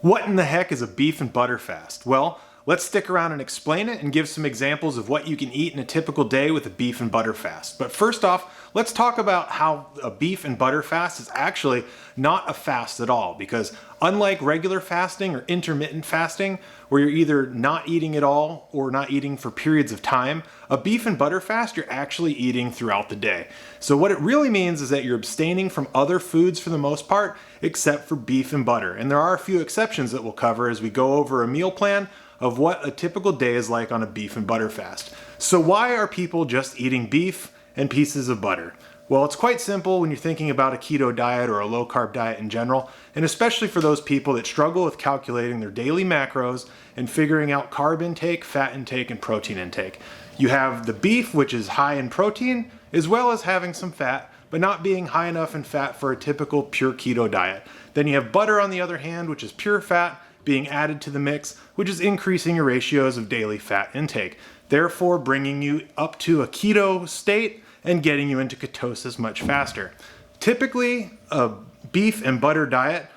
What in the heck is a beef and butter fast? Well, let's stick around and explain it and give some examples of what you can eat in a typical day with a beef and butter fast. But first off, let's talk about how a beef and butter fast is actually not a fast at all, because unlike regular fasting or intermittent fasting, where you're either not eating at all or not eating for periods of time, a beef and butter fast, you're actually eating throughout the day. So what it really means is that you're abstaining from other foods for the most part, except for beef and butter. And there are a few exceptions that we'll cover as we go over a meal plan of what a typical day is like on a beef and butter fast. So why are people just eating beef and pieces of butter? Well, it's quite simple when you're thinking about a keto diet or a low carb diet in general, and especially for those people that struggle with calculating their daily macros and figuring out carb intake, fat intake, and protein intake. You have the beef, which is high in protein, as well as having some fat, but not being high enough in fat for a typical pure keto diet. Then you have butter on the other hand, which is pure fat, being added to the mix, which is increasing your ratios of daily fat intake, therefore bringing you up to a keto state and getting you into ketosis much faster. Typically, a beef and butter diet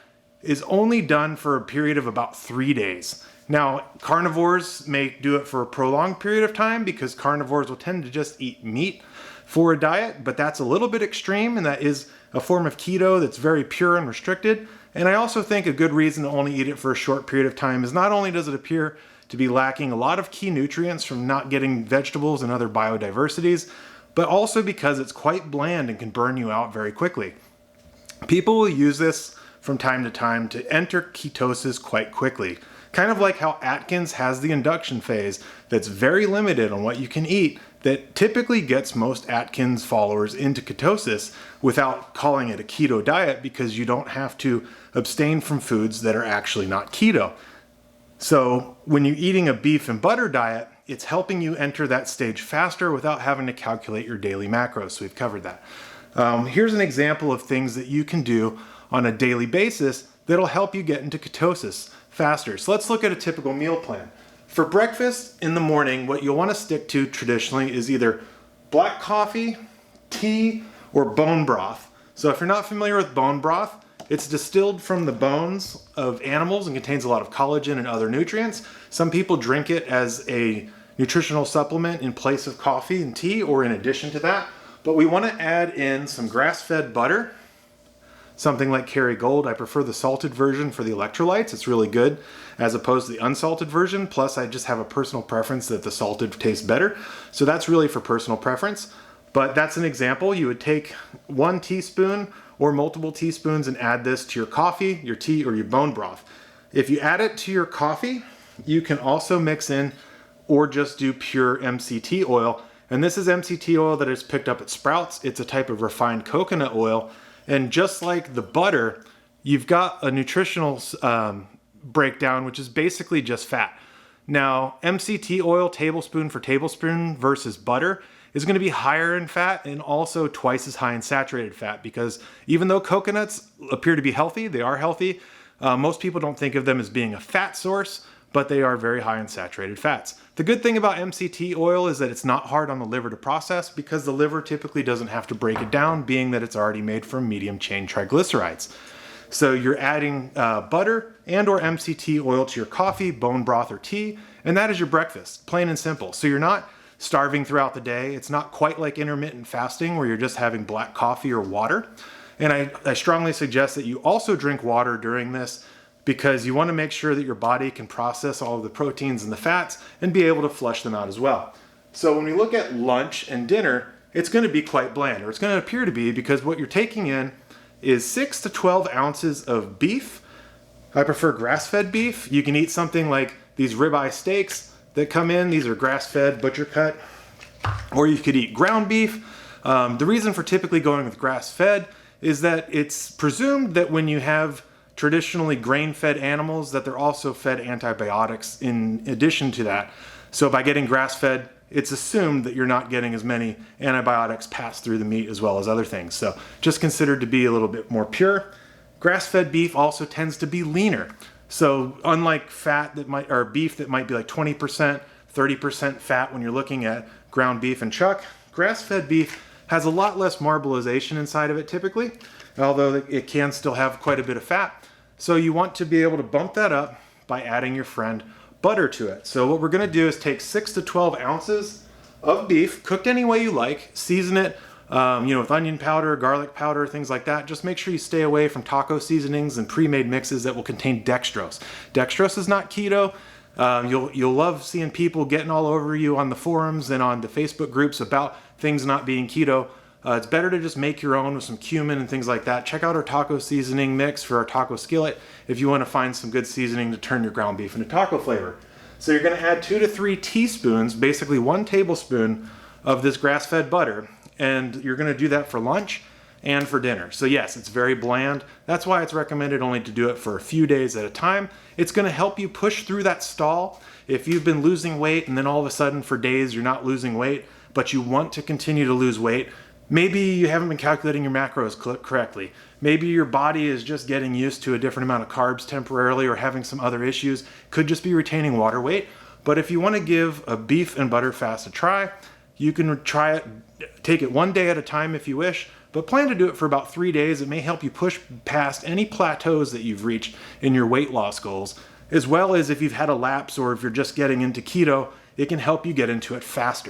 is only done for a period of about 3 days. Now, carnivores may do it for a prolonged period of time because carnivores will tend to just eat meat for a diet, but that's a little bit extreme, and that is a form of keto that's very pure and restricted. And I also think a good reason to only eat it for a short period of time is not only does it appear to be lacking a lot of key nutrients from not getting vegetables and other biodiversities, but also because it's quite bland and can burn you out very quickly. People will use this from time to time to enter ketosis quite quickly. Kind of like how Atkins has the induction phase that's very limited on what you can eat, that typically gets most Atkins followers into ketosis without calling it a keto diet, because you don't have to abstain from foods that are actually not keto. So when you're eating a beef and butter diet, it's helping you enter that stage faster without having to calculate your daily macros. So we've covered that. Here's an example of things that you can do on a daily basis that'll help you get into ketosis faster. So let's look at a typical meal plan. For breakfast in the morning, what you'll want to stick to traditionally is either black coffee, tea, or bone broth. So if you're not familiar with bone broth, it's distilled from the bones of animals and contains a lot of collagen and other nutrients. Some people drink it as a nutritional supplement in place of coffee and tea, or in addition to that. But we want to add in some grass-fed butter, something like Kerrygold. I prefer the salted version for the electrolytes. It's really good as opposed to the unsalted version. Plus, I just have a personal preference that the salted tastes better. So that's really for personal preference. But that's an example. You would take 1 teaspoon or multiple teaspoons and add this to your coffee, your tea, or your bone broth. If you add it to your coffee, you can also mix in or just do pure MCT oil. And this is MCT oil that is picked up at Sprouts. It's a type of refined coconut oil. And just like the butter, you've got a nutritional breakdown, which is basically just fat. Now, MCT oil, tablespoon for tablespoon versus butter, is going to be higher in fat and also twice as high in saturated fat, because even though coconuts appear to be healthy, they are healthy. Most people don't think of them as being a fat source, but they are very high in saturated fats. The good thing about MCT oil is that it's not hard on the liver to process, because the liver typically doesn't have to break it down, being that it's already made from medium chain triglycerides. So you're adding butter and or MCT oil to your coffee, bone broth, or tea, and that is your breakfast, plain and simple. So you're not starving throughout the day. It's not quite like intermittent fasting where you're just having black coffee or water. And I strongly suggest that you also drink water during this, because you want to make sure that your body can process all of the proteins and the fats and be able to flush them out as well. So when we look at lunch and dinner, it's going to be quite bland, or it's going to appear to be, because what you're taking in is 6 to 12 ounces of beef. I prefer grass-fed beef. You can eat something like these ribeye steaks that come in. These are grass-fed, butcher cut. Or you could eat ground beef. The reason for typically going with grass-fed is that it's presumed that when you have traditionally grain-fed animals, that they're also fed antibiotics in addition to that. So by getting grass-fed, it's assumed that you're not getting as many antibiotics passed through the meat as well as other things. So just considered to be a little bit more pure. Grass-fed beef also tends to be leaner. So unlike beef that might be like 20%, 30% fat when you're looking at ground beef and chuck, grass-fed beef has a lot less marbleization inside of it typically, although it can still have quite a bit of fat. So you want to be able to bump that up by adding your friend butter to it. So what we're gonna do is take 6 to 12 ounces of beef, cooked any way you like, season it with onion powder, garlic powder, things like that. Just make sure you stay away from taco seasonings and pre-made mixes that will contain dextrose. Dextrose is not keto. You'll love seeing people getting all over you on the forums and on the Facebook groups about things not being keto. It's better to just make your own with some cumin and things like that. Check out our taco seasoning mix for our taco skillet if you want to find some good seasoning to turn your ground beef into taco flavor. So you're going to add 2 to 3 teaspoons, basically 1 tablespoon of this grass-fed butter, and you're going to do that for lunch and for dinner. So yes, it's very bland. That's why it's recommended only to do it for a few days at a time. It's going to help you push through that stall. If you've been losing weight and then all of a sudden for days you're not losing weight, but you want to continue to lose weight, maybe you haven't been calculating your macros correctly. Maybe your body is just getting used to a different amount of carbs temporarily or having some other issues. Could just be retaining water weight. But if you want to give a beef and butter fast a try, you can try it, take it one day at a time if you wish, but plan to do it for about 3 days. It may help you push past any plateaus that you've reached in your weight loss goals, as well as if you've had a lapse or if you're just getting into keto, it can help you get into it faster.